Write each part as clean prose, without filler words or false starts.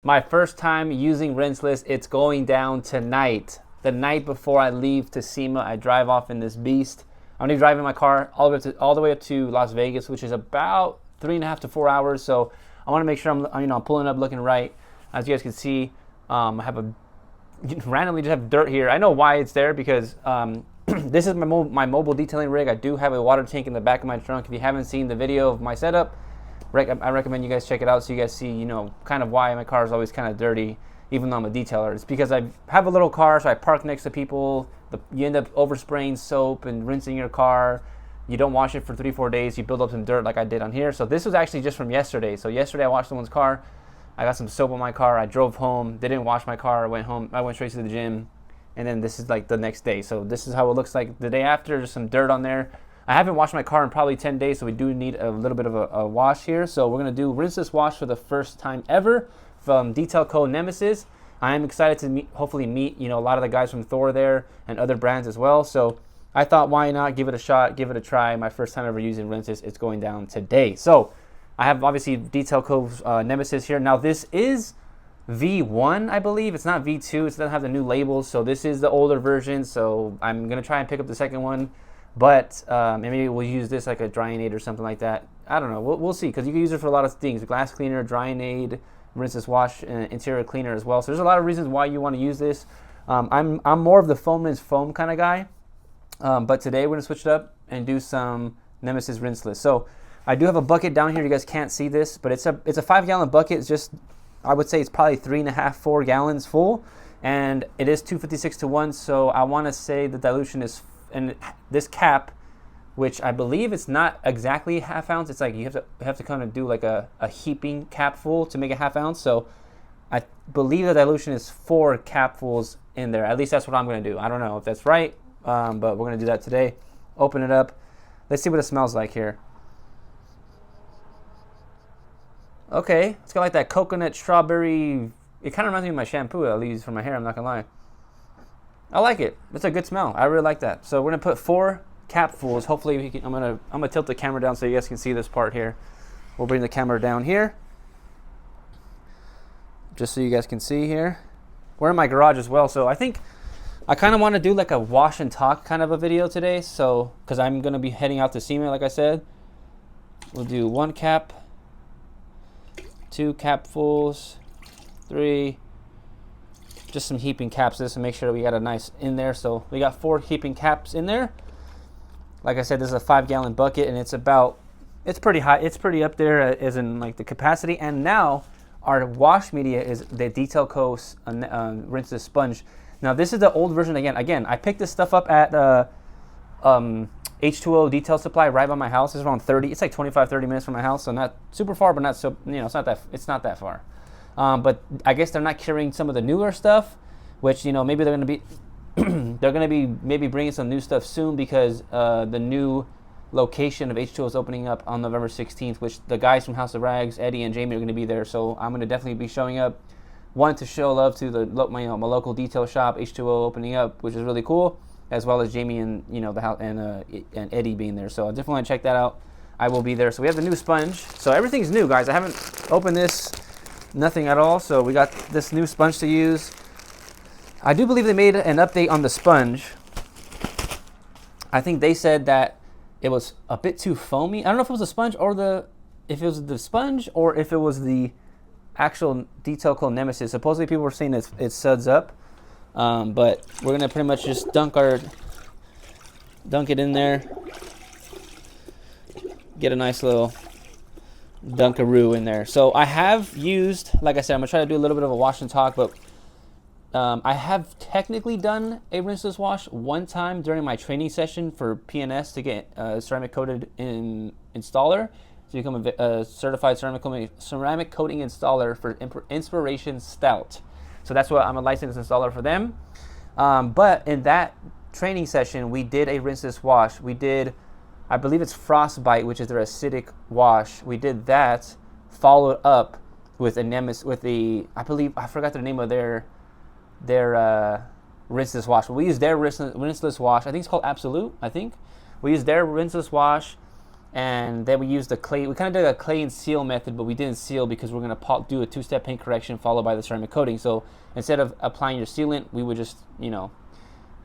my first time using Rinsless. It's going down tonight. The night before I leave to SEMA, I drive off in this beast. I'm gonna be driving my car all the way up to Las Vegas, which is about 3.5 to 4 hours. So I want to make sure I'm pulling up looking right. As you guys can see, I have randomly just have dirt here. I know why it's there because this is my mobile detailing rig. I do have a water tank in the back of my trunk. If you haven't seen the video of my setup, I recommend you guys check it out so you guys see, kind of why my car is always kind of dirty, even though I'm a detailer. It's because I have a little car, so I park next to people. You end up overspraying soap and rinsing your car. You don't wash it for 3-4 days. You build up some dirt like I did on here. So this was actually just from yesterday. So yesterday I washed someone's car. I got some soap on my car. I drove home. They didn't wash my car. I went home. I went straight to the gym. And then this is like the next day. So this is how it looks like the day after. There's some dirt on there. I haven't washed my car in probably 10 days, so we do need a little bit of a wash here. So we're going to do Rinseless wash for the first time ever from Detail Co. Nemesis. I am excited to hopefully meet, a lot of the guys from Thor there and other brands as well. So I thought, why not give it a shot, give it a try. My first time ever using Rinseless. It's going down today. So I have obviously Detail Co.'s Nemesis here. Now this is V1, I believe. It's not V2. It doesn't have the new labels. So this is the older version. So I'm going to try and pick up the second one. But maybe we'll use this like a drying aid or something like that. I don't know. We'll see, because you can use it for a lot of things. Glass cleaner, drying aid, Rinseless wash, interior cleaner as well. So there's a lot of reasons why you want to use this. I'm more of the foamless foam kind of guy. But today we're going to switch it up and do some Nemesis Rinseless. So I do have a bucket down here. You guys can't see this, but it's a 5-gallon bucket. It's just, I would say it's probably 3.5-4 gallons full. And it is 256 to 1. So I want to say the dilution is, and this cap, which I believe it's not exactly ½ ounce. It's like you have to kind of do like a heaping capful to make a ½ ounce. So I believe the dilution is 4 capfuls in there. At least that's what I'm going to do. I don't know if that's right, but we're going to do that today. Open it up. Let's see what it smells like here. Okay, it's got like that coconut strawberry. It kind of reminds me of my shampoo I use for my hair. I'm not going to lie. I like it. It's a good smell. I really like that. So we're gonna put 4 capfuls. Hopefully we can. I'm gonna tilt the camera down so you guys can see this part here. We'll bring the camera down here, just so you guys can see here. We're in my garage as well, so I think I kind of want to do like a wash and talk kind of a video today. So because I'm gonna be heading out to SEMA, like I said, we'll do 1 cap, 2 capfuls, 3. Just some heaping caps this to make sure we got a nice in there. So we got 4 heaping caps in there. Like I said, this is a 5-gallon bucket, and it's pretty high. It's pretty up there as in like the capacity. And now our wash media is the Detail Co. Rinseless sponge. Now this is the old version again. I picked this stuff up at H2O Detail Supply right by my house. It's around 30. It's like 25-30 minutes from my house, so not super far, but not so it's not that far. But I guess they're not carrying some of the newer stuff, which maybe they're gonna be maybe bringing some new stuff soon, because the new location of H2O is opening up on November 16th, which the guys from House of Rags, Eddie and Jamie, are going to be there. So I'm going to definitely be showing up. One, to show love to my local detail shop, H2O opening up, which is really cool, as well as Jamie and the house and Eddie being there. So I definitely want to check that out. I will be there. So we have the new sponge. So everything's new, guys. I haven't opened this. Nothing at all. So we got this new sponge to use. I do believe they made an update on the sponge. I think they said that it was a bit too foamy. I don't know if it was the sponge or if it was the sponge or if it was the actual Detail Co. Nemesis. Supposedly people were saying it suds up, but we're gonna pretty much just dunk it in there. Get a nice little dunkaroo in there. So I have used, like I said, I'm gonna try to do a little bit of a wash and talk, but I have technically done a rinseless wash one time during my training session for PNS to get ceramic coated installer to become a certified ceramic coating installer for Inspiration Stout. So that's what I'm a licensed installer for them. But in that training session, we did a rinseless wash. We did, I believe it's Frostbite, which is their acidic wash. We did that, followed up with a Nemesis, with the, I forgot the name of their rinseless wash. But we used their rinseless wash. I think it's called Absolute. I think we used their rinseless wash And then we used the clay. We kind of did a clay and seal method, but we didn't seal because we're going to do a 2-step paint correction followed by the ceramic coating. So instead of applying your sealant, we would just, you know,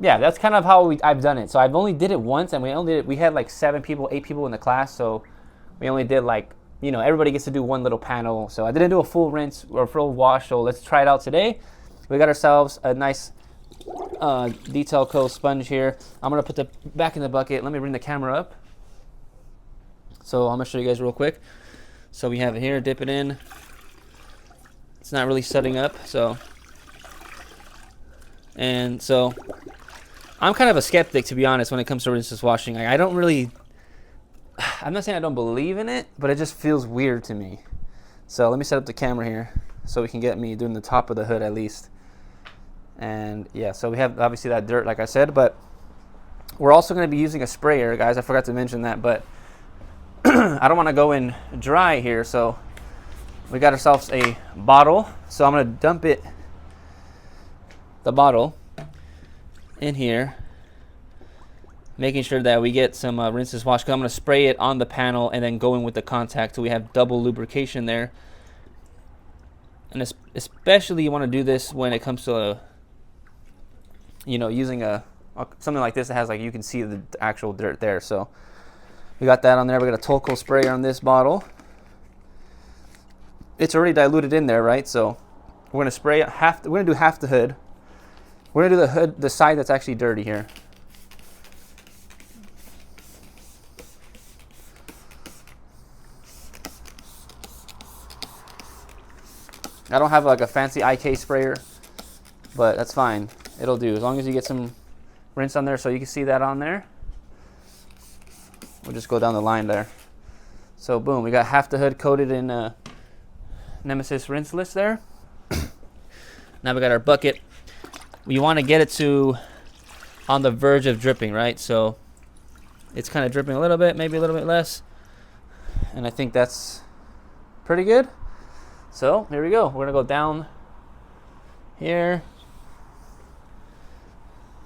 yeah, that's kind of how I've done it. So I've only did it once, and we had like 8 people in the class, so we only did like, you know, everybody gets to do one little panel. So I didn't do a full rinse or full wash, so let's try it out today. We got ourselves a nice detail coat sponge here. I'm going to put the back in the bucket. Let me bring the camera up. So I'm going to show you guys real quick. So we have it here, dip it in. It's not really setting up, so. And so I'm kind of a skeptic, to be honest, when it comes to rinseless washing. I don't really, I'm not saying I don't believe in it, but it just feels weird to me. So let me set up the camera here so we can get me doing the top of the hood at least. And yeah, so we have obviously that dirt, like I said, but we're also going to be using a sprayer, guys. I forgot to mention that, but I don't want to go in dry here, so we got ourselves a bottle. So I'm going to dump the bottle in here, making sure that we get some rinseless wash. I'm going to spray it on the panel and then go in with the contact so we have double lubrication there. And especially you want to do this when it comes to you know, using something like this that has, like, you can see the actual dirt there. So we got that on there. We got a Tolco sprayer on this bottle. It's already diluted in there, right? So we're gonna spray it we're gonna do half the hood. We're gonna do the hood, the side that's actually dirty here. I don't have like a fancy IK sprayer, but that's fine. It'll do as long as you get some rinse on there, so you can see that on there. We'll just go down the line there. So boom, we got half the hood coated in Nemesis Rinseless there. Now we got our bucket. We want to get it to on the verge of dripping, right? So it's kind of dripping a little bit, maybe a little bit less. And I think that's pretty good. So here we go. We're gonna go down here.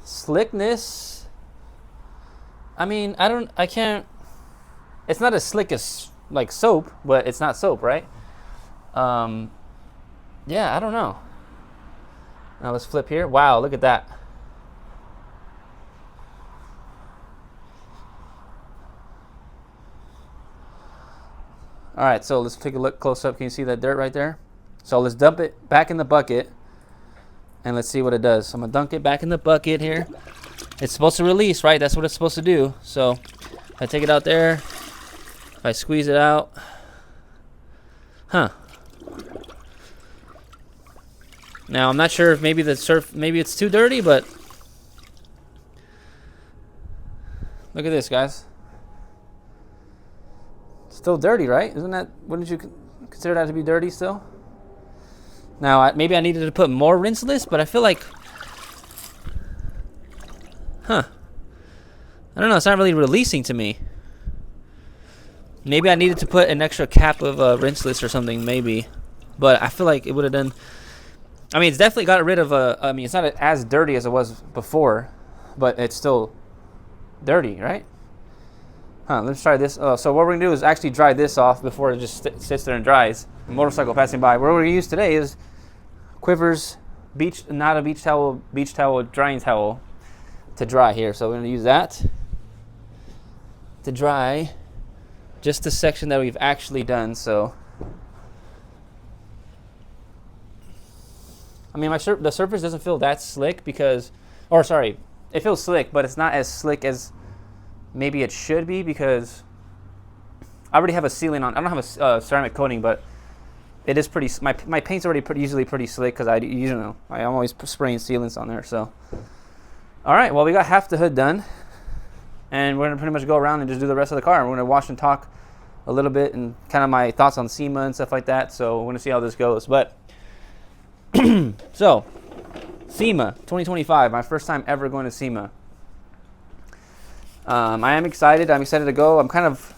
Slickness. I mean, I can't. It's not as slick as like soap, but it's not soap, right? Yeah, I don't know. Now let's flip here. Wow, look at that. All right, so let's take a look close up. Can you see that dirt right there? So let's dump it back in the bucket and let's see what it does. So I'm gonna dunk it back in the bucket here. It's supposed to release, right? That's what it's supposed to do. So if I take it out there, if I squeeze it out, now I'm not sure if maybe maybe it's too dirty, but look at this, guys. Still dirty, right? Wouldn't you consider that to be dirty still? Now, maybe I needed to put more rinseless, but I feel like, I don't know, it's not really releasing to me. Maybe I needed to put an extra cap of rinseless or something, maybe. But I feel like it would have done, I mean, it's definitely got rid of I mean, it's not as dirty as it was before, but it's still dirty, right? Let's try this. So what we're gonna do is actually dry this off before it just sits there and dries. A motorcycle passing by. What we're gonna use today is Quiver's not a beach towel drying towel to dry here. So we're gonna use that to dry just the section that we've actually done. So I mean, the surface doesn't feel that slick because, or sorry, it feels slick, but it's not as slick as maybe it should be because I already have a sealant on. I don't have a ceramic coating, but it is pretty. My paint's already usually pretty slick because I'm always spraying sealants on there. So, all right, well we got half the hood done, and we're gonna pretty much go around and just do the rest of the car. We're gonna wash and talk a little bit and kind of my thoughts on SEMA and stuff like that. So we're gonna see how this goes. But so SEMA 2025, my first time ever going to SEMA. I am excited. I'm excited to go. I'm kind of,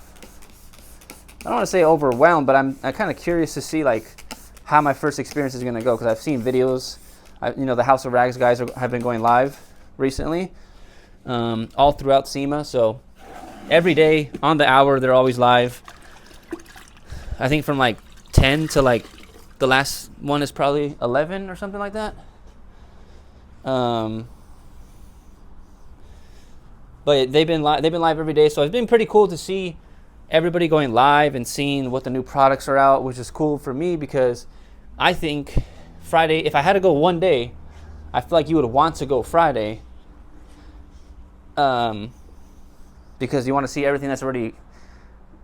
I don't want to say overwhelmed, but I'm kind of curious to see like how my first experience is going to go because I've seen videos. The House of Rags guys have been going live recently, all throughout SEMA. So every day on the hour. They're always live. I think from like 10 to like the last one is probably 11 or something like that. But they've been live every day, so it's been pretty cool to see everybody going live and seeing what the new products are out, which is cool for me because I think Friday, if I had to go one day, I feel like you would want to go Friday, because you want to see everything that's already,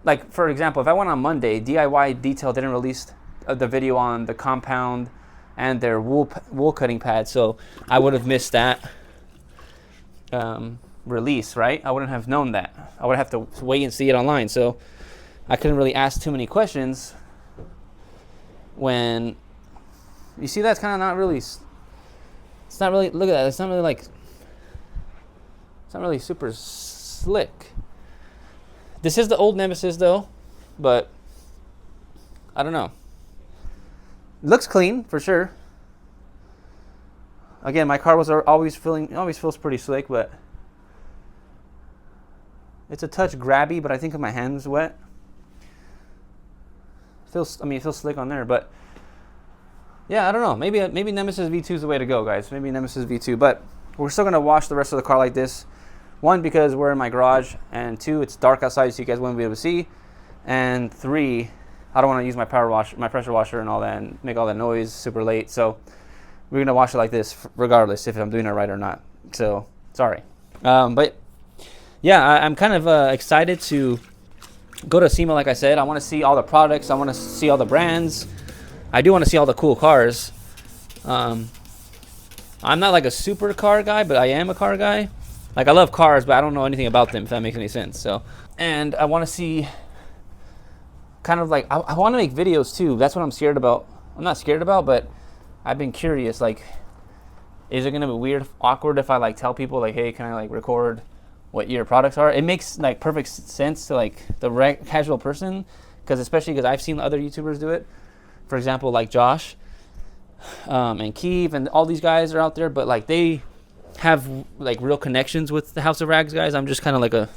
like, for example, if I went on Monday, DIY Detail didn't release the video on the compound and their wool cutting pad, so I would have missed that release, right? I wouldn't have known that. I would have to wait and see it online, so I couldn't really ask too many questions. When you see, that's kind of not really, it's not really, look at that, it's not really like, it's not really super slick. This is the old Nemesis though, but I don't know. Looks clean for sure. Again, my car was always feels pretty slick, but it's a touch grabby, but I think my hand's wet. It feels slick on there, but yeah, I don't know. Maybe Nemesis V2 is the way to go, guys. Maybe Nemesis V2, but we're still gonna wash the rest of the car like this. One, because we're in my garage, and two, it's dark outside, so you guys won't be able to see. And three, I don't want to use my pressure washer and all that, and make all that noise super late. So we're gonna wash it like this, regardless if I'm doing it right or not. So sorry, but yeah, I'm kind of excited to go to SEMA. Like I said, I want to see all the products. I want to see all the brands. I do want to see all the cool cars. I'm not like a super car guy, but I am a car guy. Like, I love cars, but I don't know anything about them, if that makes any sense. So, and I want to see kind of like, I want to make videos too. That's what I'm scared about. I'm not scared about, but I've been curious. Like, is it going to be weird, awkward if I like tell people like, hey, can I like record what your products are? It makes like perfect sense to like the casual person, especially because I've seen other YouTubers do it. For example, like Josh and Keeve and all these guys are out there, but like they have like real connections with the House of Rags guys. I'm just kind of like a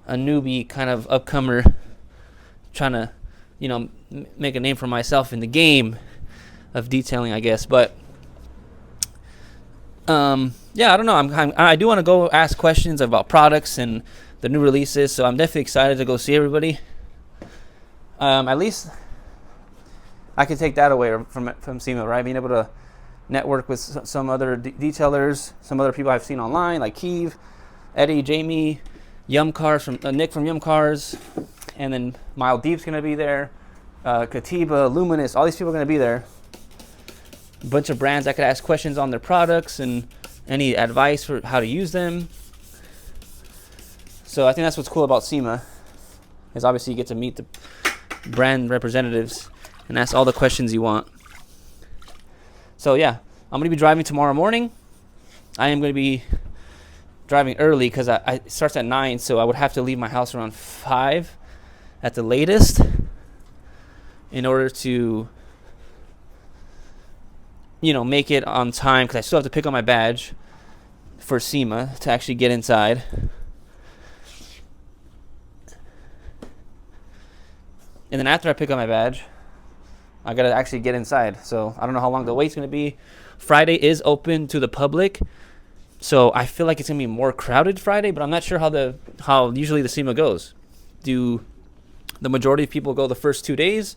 newbie kind of upcomer trying to, you know, make a name for myself in the game of detailing, I guess. But yeah, I don't know. I do want to go ask questions about products and the new releases, so I'm definitely excited to go see everybody. At least I can take that away from SEMA, right? Being able to network with some other detailers, some other people I've seen online, like Keeve, Eddie, Jamie, Yum Cars from Nick from Yum Cars, and then Mild Deep's gonna be there, Katiba, Luminous, all these people are gonna be there. A bunch of brands I could ask questions on their products and any advice for how to use them. So I think that's what's cool about SEMA, is obviously you get to meet the brand representatives and ask all the questions you want. So yeah, I'm gonna be driving tomorrow morning. I am gonna be driving early because it starts at 9, so I would have to leave my house around 5 at the latest in order to, you know, make it on time, because I still have to pick up my badge for SEMA to actually get inside. And then after I pick up my badge, I gotta actually get inside. So I don't know how long the wait's gonna be. Friday is open to the public, so I feel like it's gonna be more crowded Friday, but I'm not sure how usually the SEMA goes. Do the majority of people go the first 2 days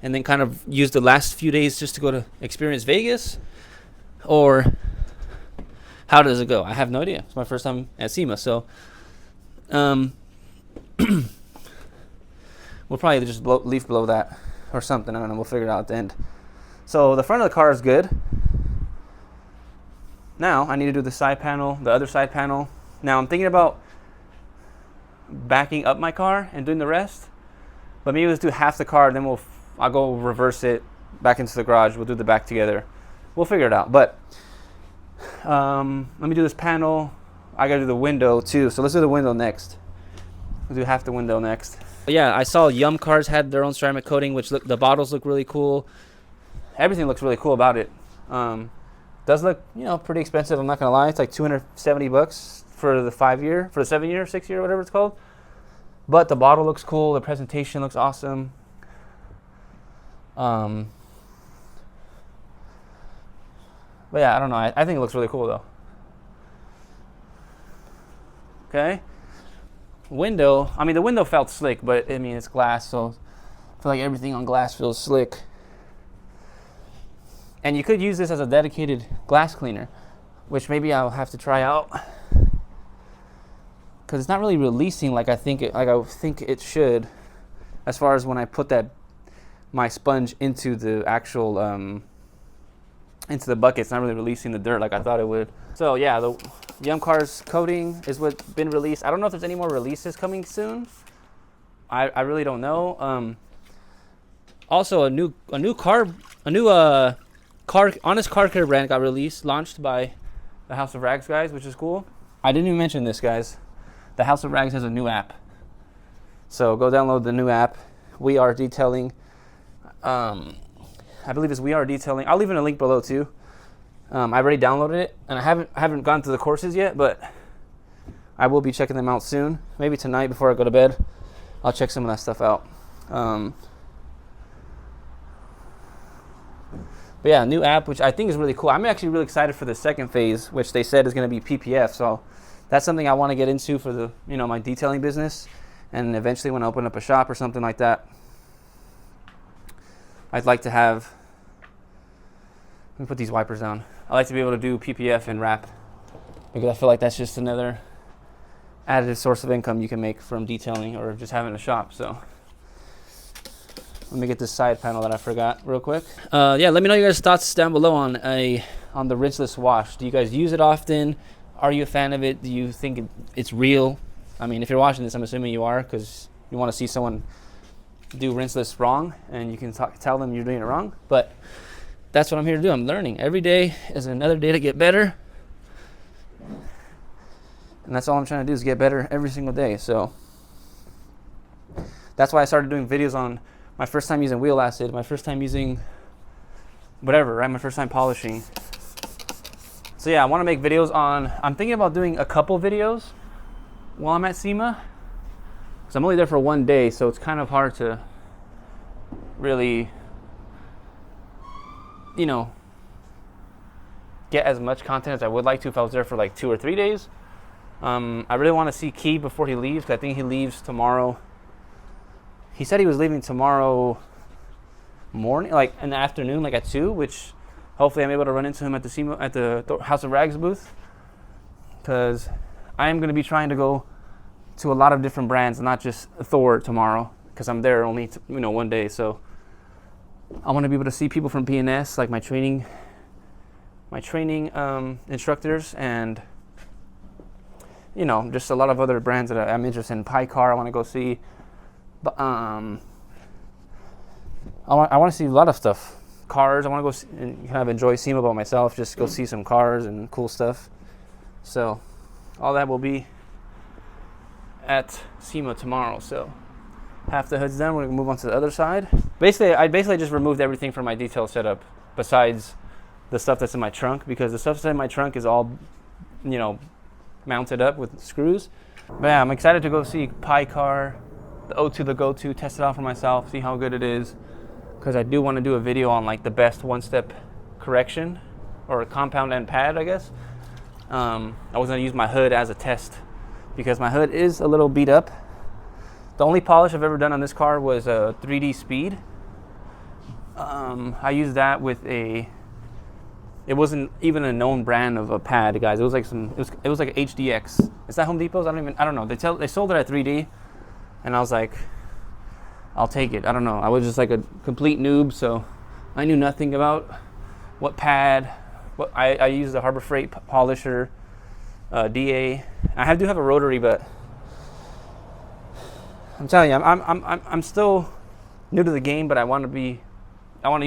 and then kind of use the last few days just to go to experience Vegas? Or how does it go? I have no idea. It's my first time at SEMA, so we'll probably just leaf blow that or something. I don't know. We'll figure it out at the end. So the front of the car is good. Now I need to do the side panel, the other side panel. Now I'm thinking about backing up my car and doing the rest, but maybe let's do half the car, then I'll go reverse it back into the garage. We'll do the back together. We'll figure it out. But let me do this panel. I gotta do the window too. So let's do the window next. We'll do half the window next. Yeah, I saw Yum Cars had their own ceramic coating, which the bottles look really cool. Everything looks really cool about it. Does look, you know, pretty expensive. I'm not gonna lie. It's like $270 for the 5-year, for the 7-year, 6-year, whatever it's called. But the bottle looks cool. The presentation looks awesome. But yeah, I don't know. I think it looks really cool though. Okay. Window. I mean, the window felt slick, but I mean, it's glass, so I feel like everything on glass feels slick. And you could use this as a dedicated glass cleaner, which maybe I'll have to try out, because it's not really releasing like I think it should, as far as when I put my sponge into the actual into the bucket. It's not really releasing the dirt like I thought it would. So yeah, the Yum Cars coating is what's been released. I don't know if there's any more releases coming soon. I really don't know. Also, a new honest car care brand got launched by the House of Rags guys, which is cool. I didn't even mention this, guys. The House of Rags has a new app, so go download the new app. We Are Detailing. I believe it's We Are Detailing. I'll leave in a link below too. I've already downloaded it, and I haven't gone through the courses yet, but I will be checking them out soon. Maybe tonight before I go to bed, I'll check some of that stuff out. But yeah, new app, which I think is really cool. I'm actually really excited for the second phase, which they said is going to be PPF. So that's something I want to get into for the, my detailing business, and eventually when I open up a shop or something like that, I'd like to have. Let me put these wipers down. I like to be able to do PPF and wrap, because I feel like that's just another additive source of income you can make from detailing or just having a shop. So let me get this side panel that I forgot real quick. Yeah, let me know your guys' thoughts down below on the Rinsless wash. Do you guys use it often? Are you a fan of it? Do you think it's real? I mean, if you're watching this, I'm assuming you are, because you want to see someone do Rinsless wrong, and you can tell them you're doing it wrong. But that's what I'm here to do. I'm learning. Every day is another day to get better. And that's all I'm trying to do, is get better every single day. So that's why I started doing videos on my first time using wheel acid, my first time using whatever, right? My first time polishing. So yeah, I want to make videos on, I'm thinking about doing a couple videos while I'm at SEMA, because I'm only there for 1 day, so it's kind of hard to really, get as much content as I would like to if I was there for like 2 or 3 days. I really want to see Key before he leaves, because I think he leaves tomorrow. He said he was leaving tomorrow morning, like in the afternoon, like at 2, which hopefully I'm able to run into him at the SEMA, at the House of Rags booth, because I am going to be trying to go to a lot of different brands, not just Thor tomorrow, because I'm there only 1 day. So I want to be able to see people from P&S, like my training instructors, and just a lot of other brands that I'm interested in. Car I want to go see. But I want to see a lot of stuff. Cars, I want to go see, and kind of enjoy SEMA by myself, just go see some cars and cool stuff. So all that will be at SEMA tomorrow. So half the hood's done. We're going to move on to the other side. I basically just removed everything from my detail setup besides the stuff that's in my trunk, because the stuff that's in my trunk is all, mounted up with screws. But yeah, I'm excited to go see Car, the O2, the go-to, test it out for myself, see how good it is, because I do want to do a video on like the best one-step correction, or a compound and pad, I guess. I was going to use my hood as a test, because my hood is a little beat up. The only polish I've ever done on this car was a 3D Speed. I used that with it wasn't even a known brand of a pad, guys. It was like it was like a HDX. Is that Home Depot's? I don't know. They sold it at 3D, and I was like, I'll take it. I don't know. I was just like a complete noob, so I knew nothing about what pad. I used the Harbor Freight polisher, DA. I do have a rotary, but I'm telling you, I'm still new to the game, but I want to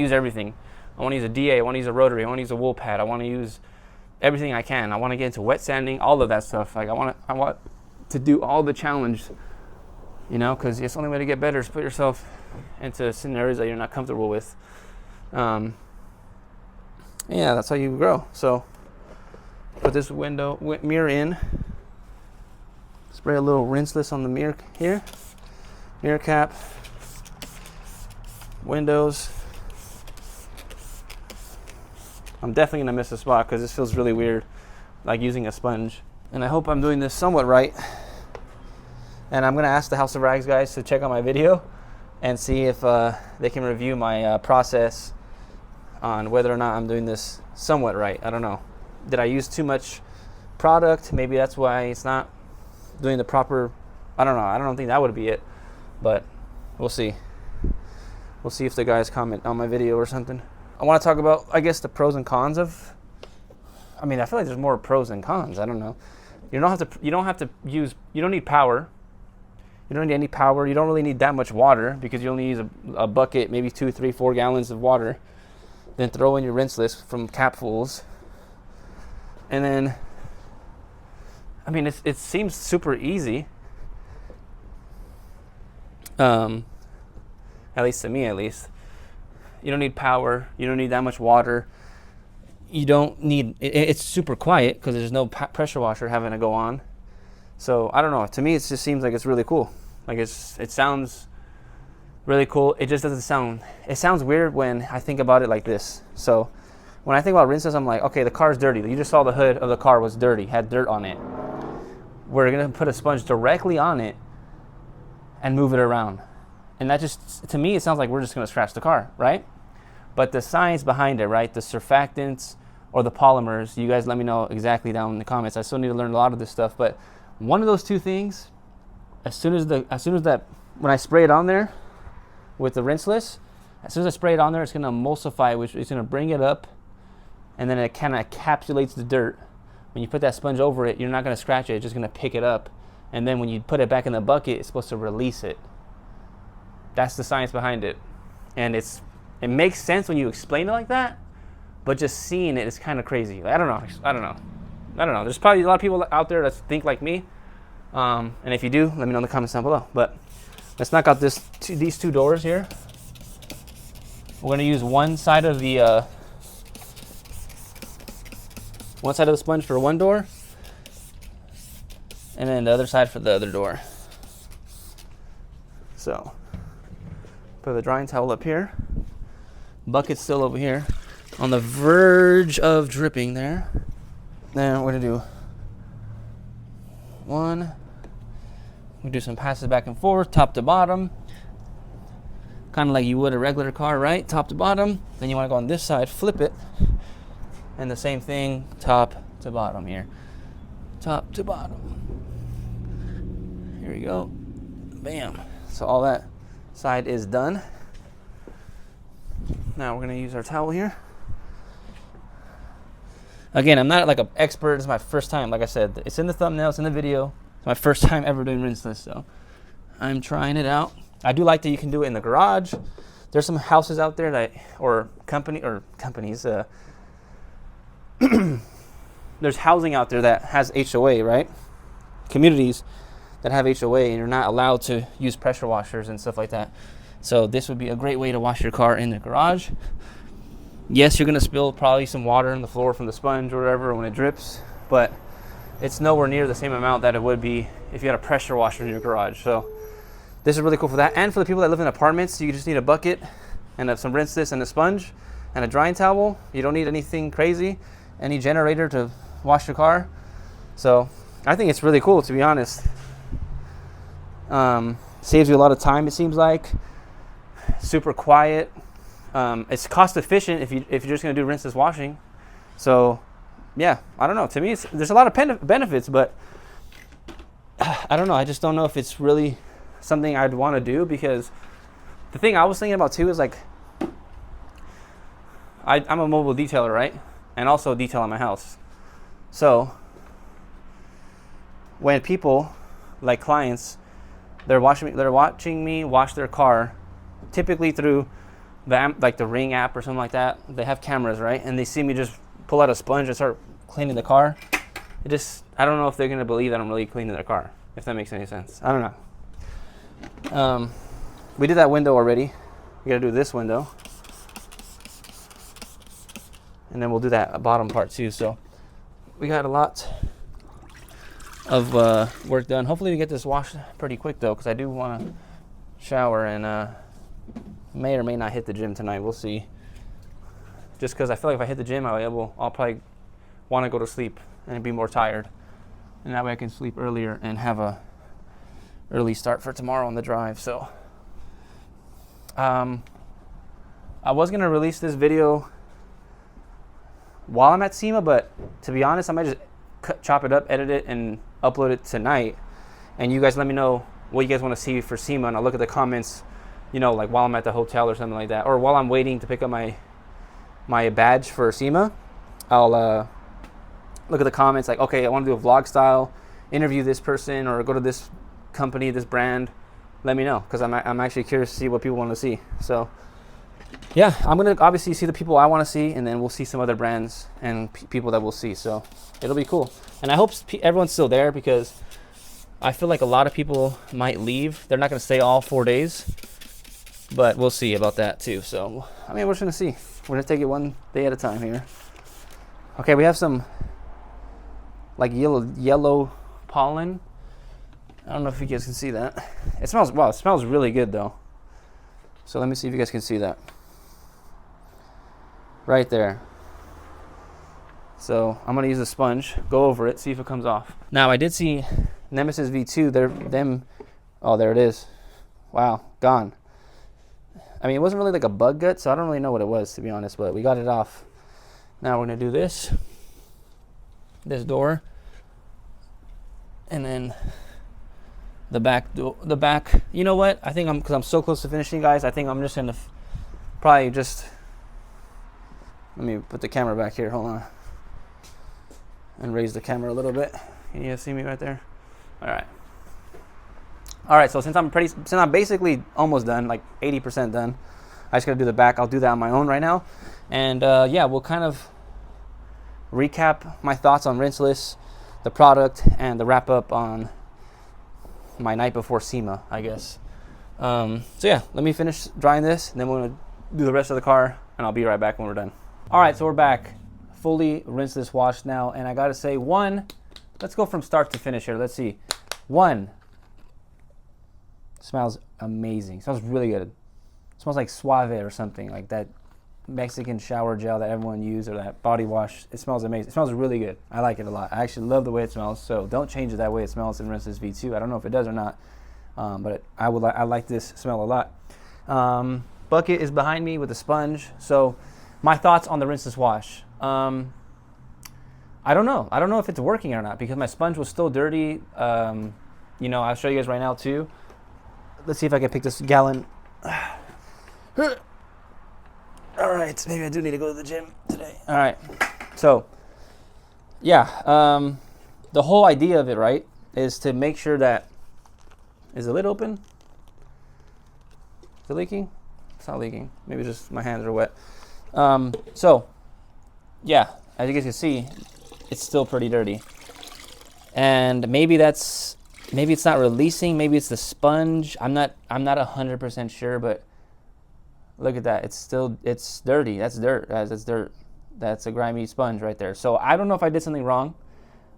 use everything. I want to use a DA, I want to use a rotary, I want to use a wool pad, I want to use everything I can. I want to get into wet sanding, all of that stuff. Like I want to do all the challenge, because it's the only way to get better is put yourself into scenarios that you're not comfortable with. Yeah, that's how you grow. So put this mirror in. Spray a little rinseless on the mirror here. Mirror cap. Windows. I'm definitely gonna miss a spot because this feels really weird, like using a sponge. And I hope I'm doing this somewhat right. And I'm gonna ask the House of Rags guys to check out my video and see if they can review my process on whether or not I'm doing this somewhat right. I don't know. Did I use too much product? Maybe that's why it's not doing the proper, I don't know. I don't think that would be it, but we'll see. We'll see if the guys comment on my video or something. I want to talk about, I guess, the pros and cons of, I mean, I feel like there's more pros than cons. I don't know. You don't have to use, you don't need power. You don't need any power. You don't really need that much water because you only use a bucket, maybe 2, 3, 4 gallons of water. Then throw in your rinseless from capfuls. And then, I mean, it seems super easy. At least to me, at least. You don't need power. You don't need that much water. You don't need, it's super quiet because there's no pressure washer having to go on. So I don't know. To me, it just seems like it's really cool. Like it sounds really cool. It just doesn't sound, it sounds weird when I think about it like this. So when I think about rinseless, I'm like, okay, the car's dirty. You just saw the hood of the car was dirty, had dirt on it. We're going to put a sponge directly on it and move it around. And that just, to me, it sounds like we're just going to scratch the car, right? But the science behind it, right? The surfactants or the polymers, you guys let me know exactly down in the comments. I still need to learn a lot of this stuff. But one of those two things, as soon as that, when I spray it on there with the rinseless, as soon as I spray it on there, it's going to emulsify, which is going to bring it up. And then it kind of encapsulates the dirt. When you put that sponge over it, you're not going to scratch it. It's just going to pick it up. And then when you put it back in the bucket, it's supposed to release it. That's the science behind it. And it makes sense when you explain it like that, but just seeing it is kind of crazy. I don't know. There's probably a lot of people out there that think like me. And if you do, let me know in the comments down below. But let's knock out these two doors here. We're going to use one side of the sponge for one door, and then the other side for the other door. So put the drying towel up here. Bucket's still over here on the verge of dripping there. Then we're going to do one. We do some passes back and forth, top to bottom. Kind of like you would a regular car, right? Top to bottom. Then you want to go on this side, flip it. And the same thing, top to bottom here. Top to bottom. Here we go. Bam. So all that side is done. Now we're going to use our towel here. Again, I'm not like an expert. It's my first time. Like I said, it's in the thumbnail, it's in the video. It's my first time ever doing rinseless, so I'm trying it out. I do like that you can do it in the garage. There's some houses out there that, or companies, there's housing out there that has HOA, right? Communities that have HOA, and you're not allowed to use pressure washers and stuff like that. So this would be a great way to wash your car in the garage. Yes, you're going to spill probably some water on the floor from the sponge or whatever when it drips, but it's nowhere near the same amount that it would be if you had a pressure washer in your garage. So this is really cool for that. And for the people that live in apartments, you just need a bucket and some rinseless and a sponge and a drying towel. You don't need anything crazy, any generator to wash your car. So I think it's really cool, to be honest. Saves you a lot of time, it seems like. Super quiet. It's cost efficient if you're just going to do rinseless washing. So yeah, I don't know. To me, there's a lot of benefits, but I don't know. I just don't know if it's really something I'd want to do, because the thing I was thinking about too is like, I'm a mobile detailer, right? And also detail on my house. So when people, like clients, they're watching me wash their car, typically through the Ring app or something like that. They have cameras, right? And they see me just pull out a sponge and start cleaning the car. I don't know if they're gonna believe that I'm really cleaning their car, if that makes any sense. I don't know. We did that window already. We gotta do this window. And then we'll do that bottom part too. So we got a lot work done. Hopefully we get this washed pretty quick though, because I do want to shower and may or may not hit the gym tonight. We'll see. Just because I feel like if I hit the gym, I'll probably want to go to sleep and be more tired, and that way I can sleep earlier and have a early start for tomorrow on the drive. So I was gonna release this video while I'm at SEMA, but to be honest, I might just chop it up, edit it, and upload it tonight. And you guys let me know what you guys want to see for SEMA, and I'll look at the comments, you know, like while I'm at the hotel or something like that, or while I'm waiting to pick up my badge for SEMA. I'll look at the comments like, okay, I want to do a vlog style, interview this person, or go to this company, this brand. Let me know, because I'm actually curious to see what people want to see. So yeah, I'm gonna obviously see the people I want to see, and then we'll see some other brands and people that we'll see. So it'll be cool, and I hope everyone's still there, because I feel like a lot of people might leave. They're not gonna stay all 4 days, but we'll see about that too. So I mean, we're just gonna see. We're gonna take it one day at a time here. Okay, we have some like yellow pollen. I don't know if you guys can see that. It smells really good though. So let me see if you guys can see that. Right there. So I'm gonna use a sponge, go over it, see if it comes off. Now I did see Nemesis V2, oh, there it is. Wow, gone. I mean, it wasn't really like a bug gut, so I don't really know what it was, to be honest, but we got it off. Now we're gonna do this door, and then the back. You know what? I think because I'm so close to finishing, guys, I think I'm just gonna probably just, let me put the camera back here, hold on, and raise the camera a little bit. Can you guys see me right there? All right, so since I'm basically almost done, like 80% done, I just gotta do the back. I'll do that on my own right now. And yeah, we'll kind of recap my thoughts on Rinsless, the product, and the wrap up on my night before SEMA, I guess. So yeah, let me finish drying this, and then we're gonna do the rest of the car, and I'll be right back when we're done. All right, so we're back, fully Rinsless washed now, and I gotta say, let's go from start to finish here. Let's see. Smells amazing. Smells really good. Smells like Suave or something, like that Mexican shower gel that everyone uses, or that body wash. It smells amazing. It smells really good. I like it a lot. I actually love the way it smells, so don't change it that way it smells in Rinsless V2. I don't know if it does or not, but I like this smell a lot. Bucket is behind me with a sponge. So my thoughts on the Rinsless wash. I don't know. I don't know if it's working or not, because my sponge was still dirty. You know, I'll show you guys right now too. Let's see if I can pick this gallon. All right, maybe I do need to go to the gym today. All right, so yeah, the whole idea of it, right, is to make sure that, is the lid open? Is it leaking? It's not leaking. Maybe just my hands are wet. So yeah, as you guys can see, it's still pretty dirty, and maybe it's not releasing. Maybe it's the sponge. I'm not 100% sure, but look at that. It's dirty. That's dirt. That's dirt. That's a grimy sponge right there. So I don't know if I did something wrong.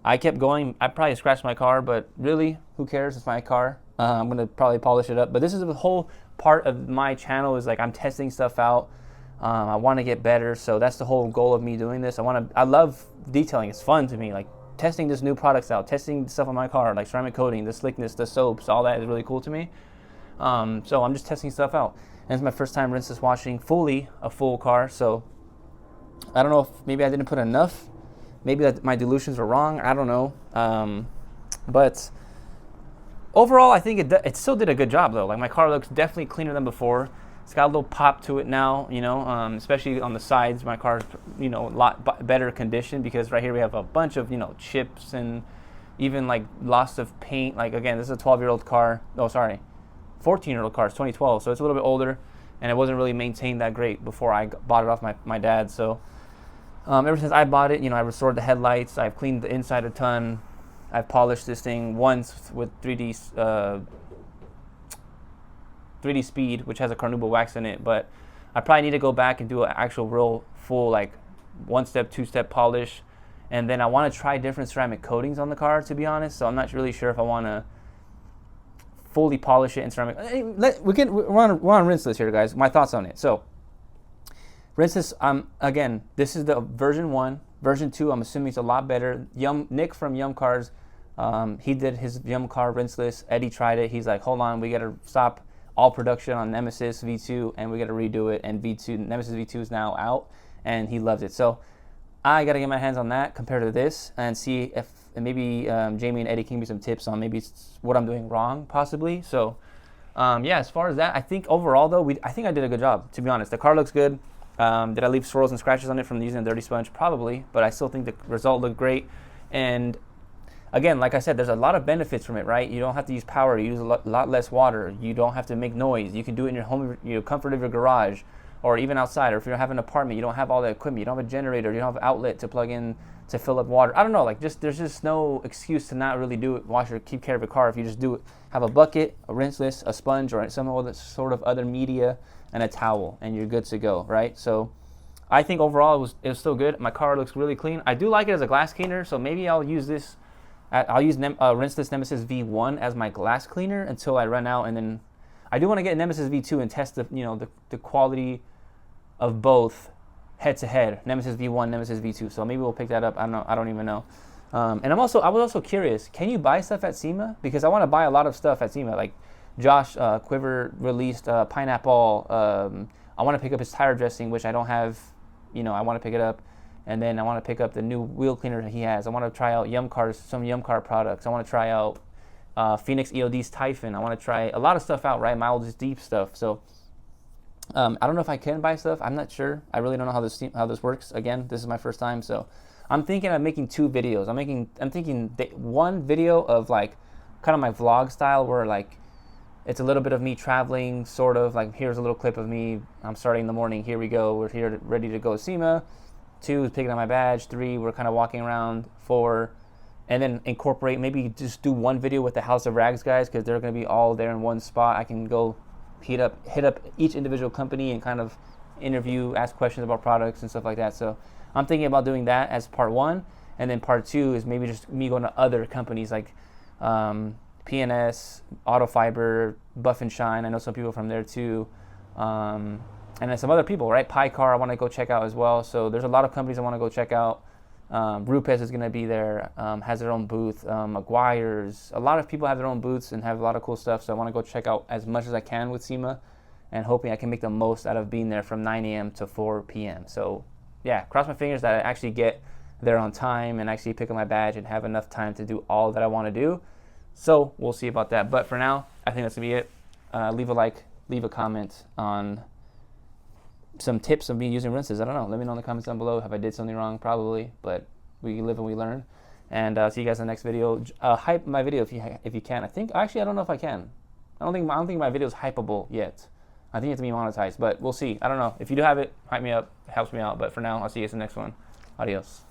I kept going. I probably scratched my car, but really, who cares? It's my car. I'm gonna probably polish it up. But this is the whole part of my channel, is like I'm testing stuff out. I want to get better. So that's the whole goal of me doing this. I love detailing. It's fun to me. Like testing this new products out, testing stuff on my car, like ceramic coating, the slickness, the soaps, all that is really cool to me. So I'm just testing stuff out. And it's my first time Rinsless washing a full car. So I don't know if maybe I didn't put enough. Maybe that my dilutions were wrong. I don't know. But overall, I think it still did a good job though. Like my car looks definitely cleaner than before. It's got a little pop to it now, you know, especially on the sides. My car's, you know, a lot better condition, because right here we have a bunch of, you know, chips and even like loss of paint. Like again, this is a 12-year-old car. Oh, sorry, 14-year-old car. It's 2012, so it's a little bit older, and it wasn't really maintained that great before I bought it off my dad. So ever since I bought it, you know, I restored the headlights. I've cleaned the inside a ton. I've polished this thing once with 3D Speed, which has a carnauba wax in it, but I probably need to go back and do an actual real full, like, one-step, two-step polish, And then I want to try different ceramic coatings on the car, to be honest. So I'm not really sure if I want to fully polish it in ceramic. We're on Rinsless here, guys. My thoughts on it. So Rinsless, again, this is the version 1. Version 2, I'm assuming it's a lot better. Nick from Yum Cars, he did his Yum Car Rinsless. Eddie tried it. He's like, hold on, we got to stop all production on Nemesis V2 and we got to redo it. And Nemesis V2 is now out and he loves it. So I got to get my hands on that compared to this and see if maybe Jamie and Eddie can give me some tips on maybe what I'm doing wrong, possibly. So, yeah, as far as that, I think overall, though, I think I did a good job, to be honest. The car looks good. Did I leave swirls and scratches on it from using a dirty sponge? Probably, but I still think the result looked great. And again, like I said, there's a lot of benefits from it, right? You don't have to use power. You use a lot less water. You don't have to make noise. You can do it in your home, comfort of your garage, or even outside, or if you have an apartment, you don't have all the equipment, you don't have a generator, you don't have an outlet to plug in to fill up water. I don't know, like there's just no excuse to not really do it, wash or keep care of your car if you just do it. Have a bucket, a rinseless, a sponge, or some other sort of other media, and a towel, and you're good to go, right? So I think overall it was still good. My car looks really clean. I do like it as a glass cleaner, so maybe I'll use this. I'll use Rinseless Nemesis V1 as my glass cleaner until I run out, and then I do want to get Nemesis V2 and test the quality of both head to head, Nemesis V1, Nemesis V2. So maybe we'll pick that up. I don't even know. And I was also curious, can you buy stuff at SEMA? Because I want to buy a lot of stuff at SEMA. Like Josh Quiver released Pineapple. I want to pick up his tire dressing, which I don't have. I want to pick it up. And then I want to pick up the new wheel cleaner that he has. I want to try out some Yum Car products. I want to try out Phoenix EOD's Typhon. I want to try a lot of stuff out, right? My oldest deep stuff. So I don't know if I can buy stuff. I'm not sure. I really don't know how this works. Again, this is my first time, so I'm thinking of making 2 videos. I'm thinking one video of like kind of my vlog style, where like it's a little bit of me traveling, sort of like here's a little clip of me. I'm starting in the morning. Here we go. We're here ready to go to SEMA. 2 is picking up my badge. 3, we're kind of walking around. 4, and then incorporate, maybe just do one video with the House of Rags guys, because they're going to be all there in one spot. I can go hit up each individual company and kind of interview, ask questions about products and stuff like that. So I'm thinking about doing that as part 1, and then part 2 is maybe just me going to other companies like PNS, Auto Fiber, Buff and Shine. I know some people from there too, and then some other people, right? Pie Car I want to go check out as well. So there's a lot of companies I want to go check out. Rupes is going to be there, has their own booth. McGuire's, a lot of people have their own booths and have a lot of cool stuff. So I want to go check out as much as I can with SEMA, and hoping I can make the most out of being there from 9 a.m. to 4 p.m. So yeah, cross my fingers that I actually get there on time and actually pick up my badge and have enough time to do all that I want to do. So we'll see about that. But for now, I think that's going to be it. Leave a like, leave a comment on some tips of me using rinses. I don't know. Let me know in the comments down below if I did something wrong. Probably, but we live and we learn. And see you guys in the next video. Hype my video if you can. I don't know if I can. I don't think my video is hypeable yet. I think it has to be monetized, but we'll see. I don't know. If you do have it, hype me up. It helps me out. But for now, I'll see you guys in the next one. Adios.